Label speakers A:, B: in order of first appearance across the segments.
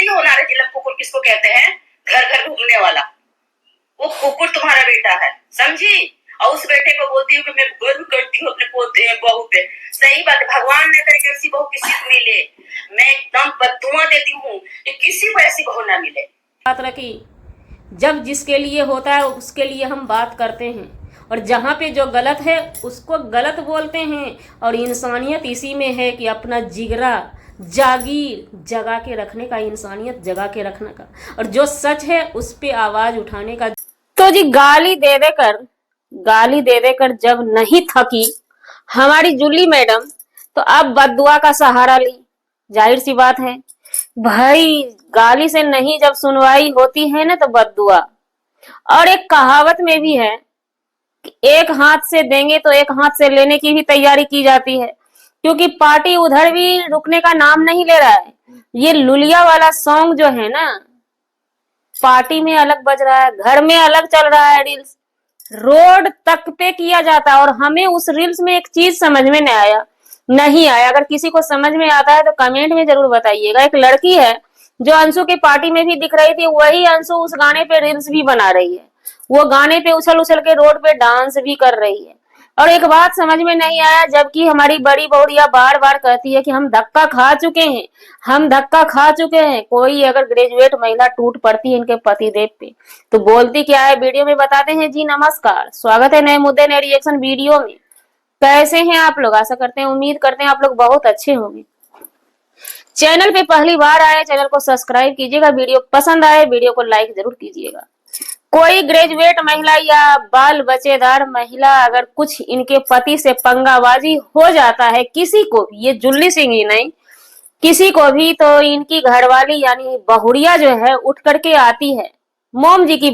A: जानती हो नाराजीलम कुकुर किसको कहते हैं? घर घर घूमने वाला वो कुकुर तुम्हारा बेटा है, समझी? और उस बेटे को बोलती हूँ कि मैं गर्व करती हूँ अपने पोते बहू पे। सही बात है, भगवान ने करके ऐसी बहू किसी को मिले। मैं एकदम बद्दुआ देती हूँ कि किसी को ऐसी बहू ना मिले।
B: बात रखी, जब जिसके लिए होता है उसके लिए हम बात करते हैं, और जहाँ पे जो गलत है उसको गलत बोलते हैं। और इंसानियत इसी में है कि अपना जिगरा जागीर जगा के रखने का, इंसानियत जगा के रखने का, और जो सच है उस पे आवाज उठाने का। तो जी गाली दे देकर जब नहीं थकी हमारी जूली मैडम, तो अब बद्दुआ का सहारा ली। जाहिर सी बात है भाई, गाली से नहीं जब सुनवाई होती है ना तो बद्दुआ। और एक कहावत में भी है कि एक हाथ से देंगे तो एक हाथ से लेने की भी तैयारी की जाती है, क्योंकि पार्टी उधर भी रुकने का नाम नहीं ले रहा है। ये लुलिया वाला सॉन्ग जो है ना, पार्टी में अलग बज रहा है, घर में अलग चल रहा है, रील्स रोड तक पे किया जाता है। और हमें उस रील्स में एक चीज समझ में नहीं आया। अगर किसी को समझ में आता है तो कमेंट में जरूर बताइएगा। एक लड़की है जो अंशु के पार्टी में भी दिख रही थी, वही अंशु उस गाने पे रील्स भी बना रही है। वो गाने पे उछल उछल के रोड पे डांस भी कर रही है। और एक बात समझ में नहीं आया, जबकि हमारी बड़ी बहुड़िया बार बार कहती है कि हम धक्का खा चुके हैं, हम धक्का खा चुके हैं। कोई अगर ग्रेजुएट महिला टूट पड़ती है इनके पतिदेव पे तो बोलती क्या है, वीडियो में बताते हैं। जी नमस्कार, स्वागत है नए मुद्दे नए रिएक्शन वीडियो में। कैसे हैं आप लोग? आशा करते हैं, उम्मीद करते हैं आप लोग बहुत अच्छे होंगे। चैनल पे पहली बार आए, चैनल को सब्सक्राइब कीजिएगा। वीडियो पसंद आए वीडियो को लाइक जरूर कीजिएगा। कोई ग्रेजुएट महिला या बाल बच्चेदार महिला अगर कुछ इनके पति से पंगाबाजी हो जाता है, किसी को भी, ये जुल्ली सिंह ही नहीं, किसी को भी, तो इनकी घरवाली यानी बहुड़िया जो है उठ करके आती है। मोम जी की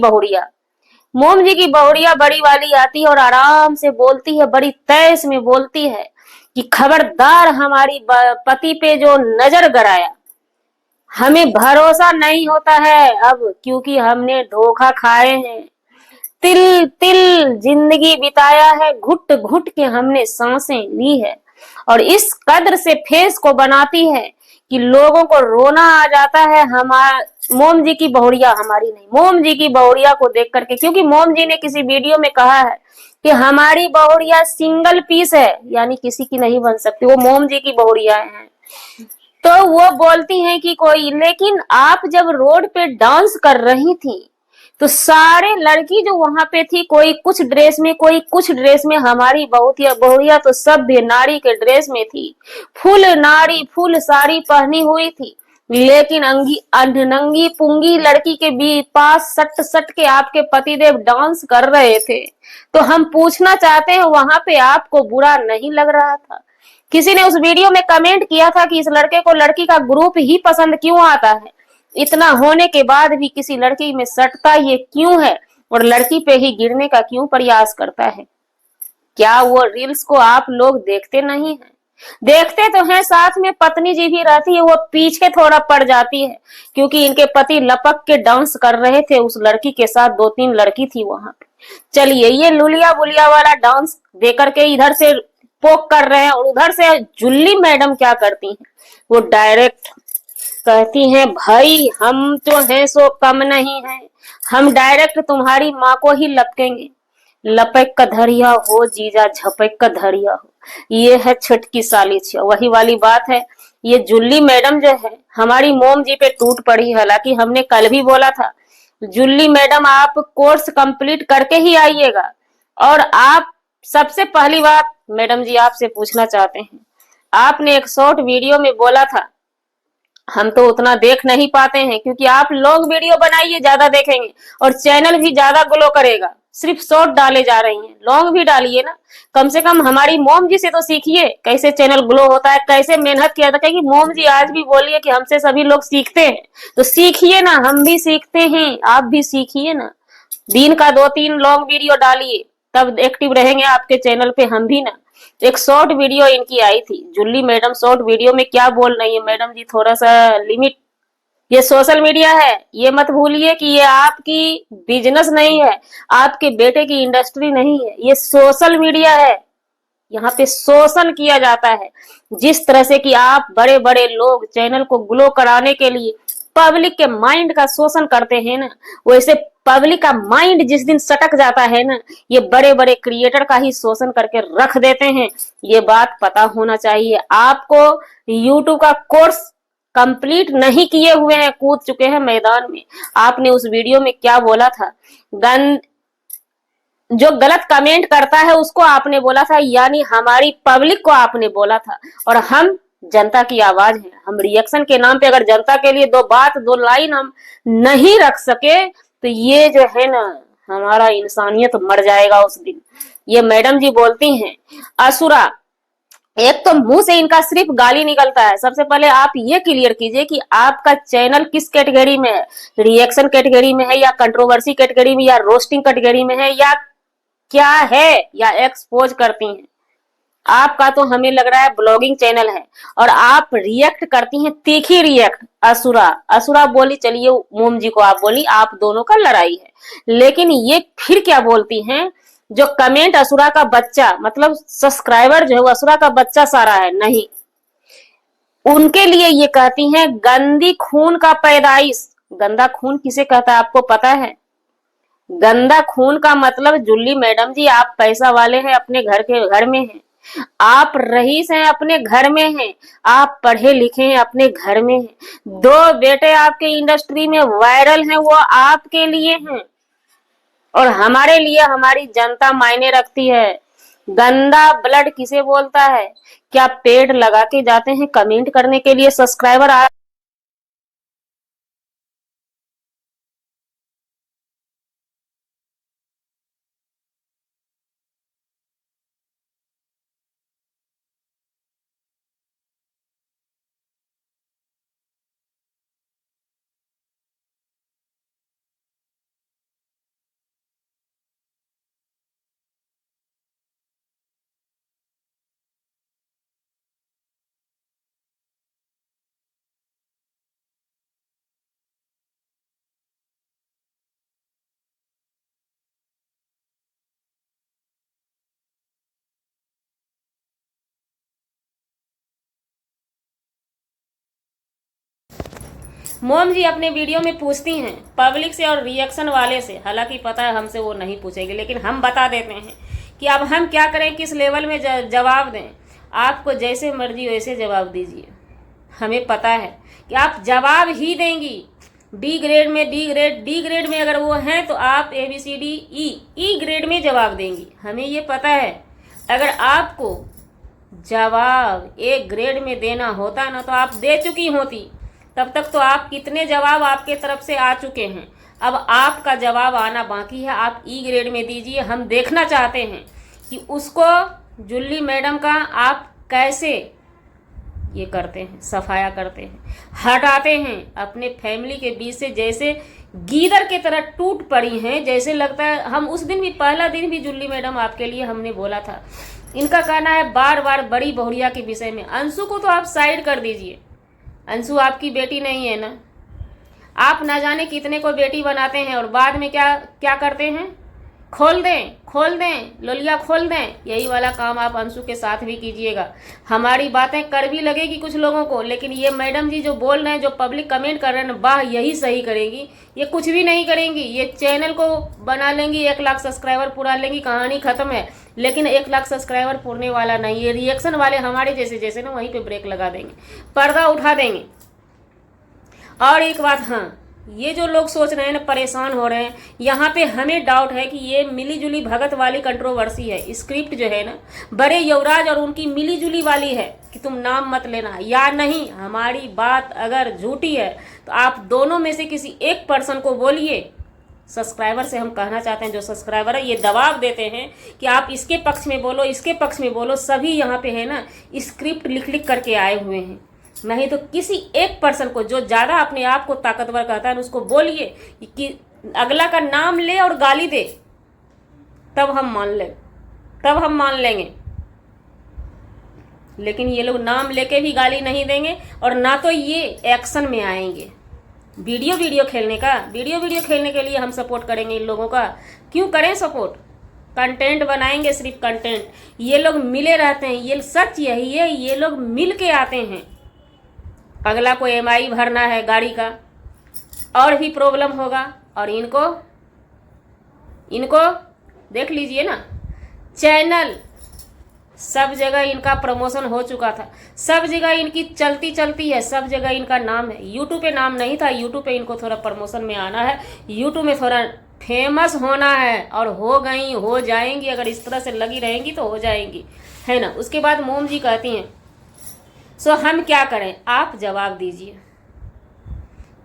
B: बहुड़िया बड़ी वाली आती है और आराम से बोलती है, बड़ी तेज में बोलती है कि खबरदार हमारी पति पे जो नजर गड़ाया, हमें भरोसा नहीं होता है अब, क्योंकि हमने धोखा खाए हैं, तिल तिल जिंदगी बिताया है, घुट घुट के हमने सांसें ली है। और इस कद्र से फेस को बनाती है कि लोगों को रोना आ जाता है। मोम जी की बहुड़िया, हमारी नहीं, मोम जी की बहुड़िया को देख करके, क्योंकि मोम जी ने किसी वीडियो में कहा है कि हमारी बहुड़िया सिंगल पीस है, यानी किसी की नहीं बन सकती, वो मोम जी की बहुड़िया है। तो वो बोलती हैं कि कोई, लेकिन आप जब रोड पे डांस कर रही थी तो सारे लड़की जो वहां पे थी, कोई कुछ ड्रेस में कोई कुछ ड्रेस में, हमारी बहुड़िया तो सभ्य नारी के ड्रेस में थी, फुल नारी फुल साड़ी पहनी हुई थी। लेकिन नंगी पुंगी लड़की के भी पास सट सट के आपके पतिदेव डांस कर रहे थे। तो हम पूछना चाहते हैं, वहां पे आपको बुरा नहीं लग रहा था? किसी ने उस वीडियो में कमेंट किया था कि इस लड़के को लड़की का ग्रुप ही पसंद क्यों आता है, इतना होने के बाद भी किसी लड़की में सटता ये क्यों है, और लड़की पे ही गिरने का क्यों प्रयास करता है? क्या वो रील्स को आप लोग देखते नहीं हैं? देखते तो हैं, साथ में पत्नी जी भी रहती है, वो पीछे थोड़ा पड़ जाती है, क्योंकि इनके पति लपक के डांस कर रहे थे उस लड़की के साथ, 2-3 लड़की थी वहां पे। चलिए, ये लुलिया बुलिया वाला डांस देकर के इधर से पोक कर रहे हैं, और उधर से जुल्ली मैडम क्या करती हैं, वो डायरेक्ट कहती हैं, भाई हम तो हैं सो कम नहीं है, हम डायरेक्ट तुम्हारी माँ को ही लपकेंगे। लपक का धरिया हो जीजा, झपक का धरिया हो, ये है छुटकी साली। वही वाली बात है। ये जुल्ली मैडम जो है हमारी मोम जी पे टूट पड़ी। हालांकि हमने कल भी बोला था, जुल्ली मैडम आप कोर्स कंप्लीट करके ही आइएगा। और आप, सबसे पहली बात मैडम जी आपसे पूछना चाहते हैं, आपने एक शॉर्ट वीडियो में बोला था, हम तो उतना देख नहीं पाते हैं, क्योंकि आप लॉन्ग वीडियो बनाइए, ज्यादा देखेंगे और चैनल भी ज्यादा ग्लो करेगा। सिर्फ शॉर्ट डाले जा रही हैं, लॉन्ग भी डालिए ना। कम से कम हमारी मोम जी से तो सीखिए कैसे चैनल ग्लो होता है, कैसे मेहनत किया जाता है। क्योंकि मोम जी आज भी बोलिए कि हमसे सभी लोग सीखते हैं, तो सीखिए ना, हम भी सीखते हैं, आप भी सीखिए ना। दिन का 2-3 लॉन्ग वीडियो डालिए, तब एक्टिव रहेंगे आपके चैनल पे हम भी ना। एक शॉर्ट वीडियो इनकी आई थी, जुल्ली मैडम शॉर्ट वीडियो में क्या बोल रही है, मैडम जी थोड़ा सा लिमिट, ये सोशल मीडिया है, ये मत भूलिए कि ये आपकी बिजनेस नहीं है, आपके बेटे की इंडस्ट्री नहीं है, ये सोशल मीडिया है। यहाँ पे शोषण किया जाता है। जिस तरह से कि आप बड़े बड़े लोग चैनल को ग्लो कराने के लिए पब्लिक के माइंड का शोषण करते हैं ना, वैसे पब्लिक का माइंड जिस दिन सटक जाता है ना, ये बड़े बड़े क्रिएटर का ही शोषण करके रख देते हैं। ये बात पता होना चाहिए आपको। यूट्यूब का कोर्स कंप्लीट नहीं किए हुए हैं, कूद चुके हैं मैदान में। आपने उस वीडियो में क्या बोला था? जो गलत कमेंट करता है उसको आपने बोला था, यानी हमारी पब्लिक को आपने बोला था। और हम जनता की आवाज है, हम रिएक्शन के नाम पे अगर जनता के लिए दो बात दो लाइन हम नहीं रख सके तो ये जो है ना, हमारा इंसानियत मर जाएगा उस दिन। ये मैडम जी बोलती हैं असुरा, एक तो मुंह से इनका सिर्फ गाली निकलता है। सबसे पहले आप ये क्लियर कीजिए कि आपका चैनल किस कैटेगरी में है, रिएक्शन कैटेगरी में है या कंट्रोवर्सी कैटेगरी में या रोस्टिंग कैटेगरी में है या क्या है, या एक्सपोज करती हैं। आपका तो हमें लग रहा है ब्लॉगिंग चैनल है और आप रिएक्ट करती हैं तीखी रिएक्ट। असुरा असुरा बोली, चलिए मोम जी को आप बोली, आप दोनों का लड़ाई है, लेकिन ये फिर क्या बोलती हैं? जो कमेंट असुरा का बच्चा, मतलब सब्सक्राइबर जो है वो असुरा का बच्चा सारा है, नहीं, उनके लिए ये कहती हैं गंदी खून का पैदाइश। गंदा खून किसे कहता है आपको पता है? गंदा खून का मतलब, जुल्ली मैडम जी आप पैसा वाले हैं, अपने घर में हैं, आप रईस हैं, अपने घर में हैं, आप पढ़े लिखे हैं, अपने घर में हैं, दो बेटे आपके इंडस्ट्री में वायरल हैं, वो आपके लिए हैं और हमारे लिए हमारी जनता मायने रखती है। गंदा ब्लड किसे बोलता है? क्या पेड़ लगा के जाते हैं कमेंट करने के लिए सब्सक्राइबर? मोम जी अपने वीडियो में पूछती हैं पब्लिक से और रिएक्शन वाले से, हालांकि पता है हमसे वो नहीं पूछेगी, लेकिन हम बता देते हैं कि अब हम क्या करें, किस लेवल में जवाब दें। आपको जैसे मर्जी वैसे जवाब दीजिए, हमें पता है कि आप जवाब ही देंगी। डी ग्रेड में डी ग्रेड में अगर वो हैं तो आप ABCD ई ग्रेड में जवाब देंगी, हमें ये पता है। अगर आपको जवाब A ग्रेड में देना होता ना तो आप दे चुकी होती। तब तक तो आप कितने जवाब आपके तरफ से आ चुके हैं, अब आपका जवाब आना बाकी है। आप E ग्रेड में दीजिए, हम देखना चाहते हैं कि उसको जुल्ली मैडम का आप कैसे ये करते हैं, सफाया करते हैं, हटाते हैं अपने फैमिली के बीच से। जैसे गीदड़ के तरह टूट पड़ी हैं, जैसे लगता है। हम उस दिन भी, पहला दिन भी जुल्ली मैडम आपके लिए हमने बोला था, इनका कहना है बार बार बड़ी बहुरिया के विषय में। अंशु को तो आप साइड कर दीजिए, अंशु आपकी बेटी नहीं है ना। आप ना जाने कितने को बेटी बनाते हैं और बाद में क्या क्या करते हैं, खोल दें लोलिया खोल दें। यही वाला काम आप अंशु के साथ भी कीजिएगा। हमारी बातें कड़वी लगेगी कुछ लोगों को, लेकिन ये मैडम जी जो बोल रहे हैं, जो पब्लिक कमेंट कर रहे हैं, वाह यही सही करेंगी। ये कुछ भी नहीं करेंगी, ये चैनल को बना लेंगी, 1 लाख सब्सक्राइबर पूरा लेंगी, कहानी खत्म है। लेकिन 1 लाख सब्सक्राइबर पूरने वाला नहीं, ये रिएक्शन वाले हमारे जैसे ना वहीं पे ब्रेक लगा देंगे, पर्दा उठा देंगे। और एक बात, हाँ, ये जो लोग सोच रहे हैं ना, परेशान हो रहे हैं, यहाँ पे हमें डाउट है कि ये मिली जुली भगत वाली कंट्रोवर्सी है। स्क्रिप्ट जो है ना, बड़े युवराज और उनकी मिली जुली वाली है कि तुम नाम मत लेना या नहीं। हमारी बात अगर झूठी है तो आप दोनों में से किसी एक पर्सन को बोलिए। सब्सक्राइबर से हम कहना चाहते हैं, जो सब्सक्राइबर है ये दबाव देते हैं कि आप इसके पक्ष में बोलो, इसके पक्ष में बोलो। सभी यहाँ पे है ना स्क्रिप्ट लिख करके आए हुए हैं। नहीं तो किसी एक पर्सन को जो ज़्यादा अपने आप को ताकतवर कहता है उसको बोलिए कि अगला का नाम ले और गाली दे, तब हम मान लेंगे। लेकिन ये लोग नाम लेके भी गाली नहीं देंगे और ना तो ये एक्शन में आएंगे। वीडियो खेलने के लिए हम सपोर्ट करेंगे इन लोगों का। क्यों करें सपोर्ट? कंटेंट बनाएंगे, सिर्फ कंटेंट। ये लोग मिले रहते हैं, ये सच यही है, ये लोग मिल के आते हैं। अगला को MI भरना है गाड़ी का, और भी प्रॉब्लम होगा। और इनको देख लीजिए ना, चैनल सब जगह इनका प्रमोशन हो चुका था, सब जगह इनकी चलती है, सब जगह इनका नाम है। यूट्यूब पे नाम नहीं था, यूट्यूब पे इनको थोड़ा प्रमोशन में आना है, यूट्यूब में थोड़ा फेमस होना है, और हो जाएंगी। अगर इस तरह से लगी रहेंगी तो हो जाएंगी, है ना। उसके बाद मोम जी कहती हैं, सो हम क्या करें, आप जवाब दीजिए,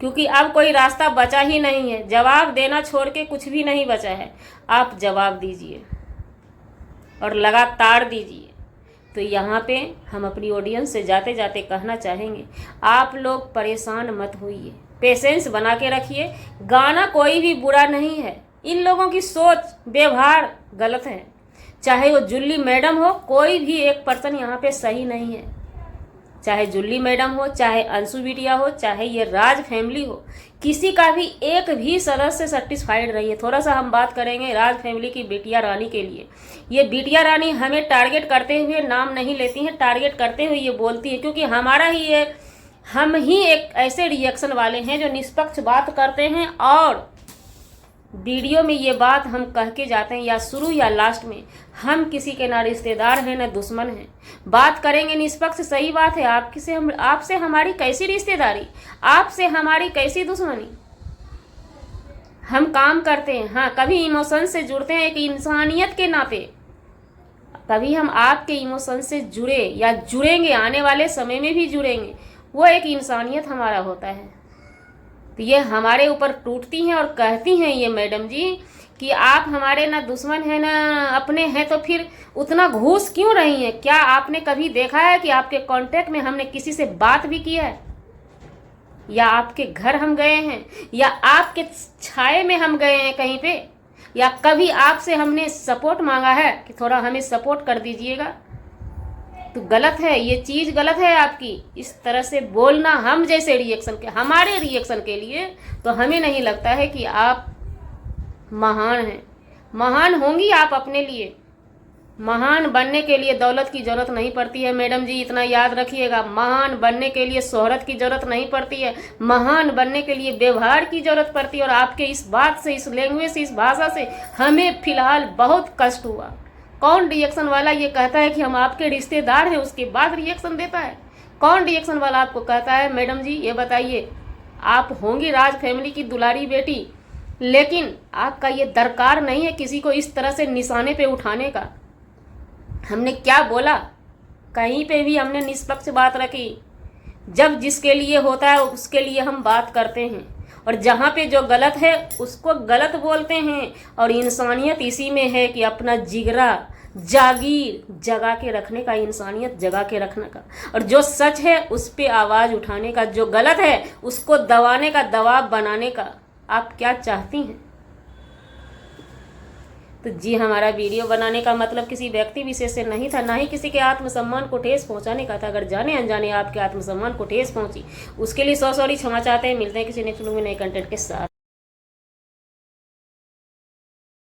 B: क्योंकि अब कोई रास्ता बचा ही नहीं है, जवाब देना छोड़ के कुछ भी नहीं बचा है। आप जवाब दीजिए और लगातार दीजिए। तो यहाँ पे हम अपनी ऑडियंस से जाते जाते कहना चाहेंगे, आप लोग परेशान मत होइए, पेशेंस बना के रखिए। गाना कोई भी बुरा नहीं है, इन लोगों की सोच व्यवहार गलत है। चाहे वो जुल्ली मैडम हो, कोई भी एक पर्सन यहाँ पे सही नहीं है। चाहे जुल्ली मैडम हो, चाहे अंशु बिटिया हो, चाहे ये राज फैमिली हो, किसी का भी एक भी सदस्य सेटिस्फाइड रही है। थोड़ा सा हम बात करेंगे राज फैमिली की बिटिया रानी के लिए। ये बिटिया रानी हमें टारगेट करते हुए नाम नहीं लेती हैं, टारगेट करते हुए ये बोलती है, क्योंकि हम ही एक ऐसे रिएक्शन वाले हैं जो निष्पक्ष बात करते हैं, और वीडियो में ये बात हम कह के जाते हैं, या शुरू या लास्ट में, हम किसी के ना रिश्तेदार हैं ना दुश्मन हैं। बात करेंगे निष्पक्ष, सही बात है। आपसे हमारी कैसी रिश्तेदारी, आपसे हमारी कैसी दुश्मनी। हम काम करते हैं, हाँ, कभी इमोशन से जुड़ते हैं एक इंसानियत के नाते, कभी हम आपके इमोशन से जुड़े या जुड़ेंगे, आने वाले समय में भी जुड़ेंगे, वो एक इंसानियत हमारा होता है। तो ये हमारे ऊपर टूटती हैं और कहती हैं ये मैडम जी कि आप हमारे ना दुश्मन हैं ना अपने हैं, तो फिर उतना घूस क्यों रही हैं? क्या आपने कभी देखा है कि आपके कांटेक्ट में हमने किसी से बात भी किया है, या आपके घर हम गए हैं, या आपके छाए में हम गए हैं कहीं पे, या कभी आपसे हमने सपोर्ट मांगा है कि थोड़ा हमें सपोर्ट कर दीजिएगा? तो गलत है, ये चीज़ गलत है आपकी, इस तरह से बोलना। हम जैसे हमारे रिएक्शन के लिए तो हमें नहीं लगता है कि आप महान हैं। महान होंगी आप अपने लिए, महान बनने के लिए दौलत की ज़रूरत नहीं पड़ती है मैडम जी, इतना याद रखिएगा। महान बनने के लिए शोहरत की ज़रूरत नहीं पड़ती है, महान बनने के लिए व्यवहार की ज़रूरत पड़ती है। और आपके इस बात से, इस लैंग्वेज से, इस भाषा से हमें फ़िलहाल बहुत कष्ट हुआ। कौन रिएक्शन वाला ये कहता है कि हम आपके रिश्तेदार हैं, उसके बाद रिएक्शन देता है? कौन रिएक्शन वाला आपको कहता है? मैडम जी ये बताइए, आप होंगी राज फैमिली की दुलारी बेटी, लेकिन आपका ये दरकार नहीं है किसी को इस तरह से निशाने पे उठाने का। हमने क्या बोला? कहीं पे भी हमने निष्पक्ष बात रखी। जब जिसके लिए होता है उसके लिए हम बात करते हैं, और जहाँ पे जो गलत है उसको गलत बोलते हैं। और इंसानियत इसी में है कि अपना जिगरा जागीर जगा के रखने का, इंसानियत जगा के रखने का, और जो सच है उस पे आवाज़ उठाने का, जो गलत है उसको दबाने का, दबाव बनाने का। आप क्या चाहती हैं? तो जी, हमारा वीडियो बनाने का मतलब किसी व्यक्ति विशेष से नहीं था, ना ही किसी के आत्मसम्मान को ठेस पहुंचाने का था। अगर जाने अनजाने आपके आत्मसम्मान को ठेस पहुंची, उसके लिए सॉरी क्षमा चाहते हैं। मिलते हैं किसी नेक्स्ट वीडियो में नए कंटेंट के साथ।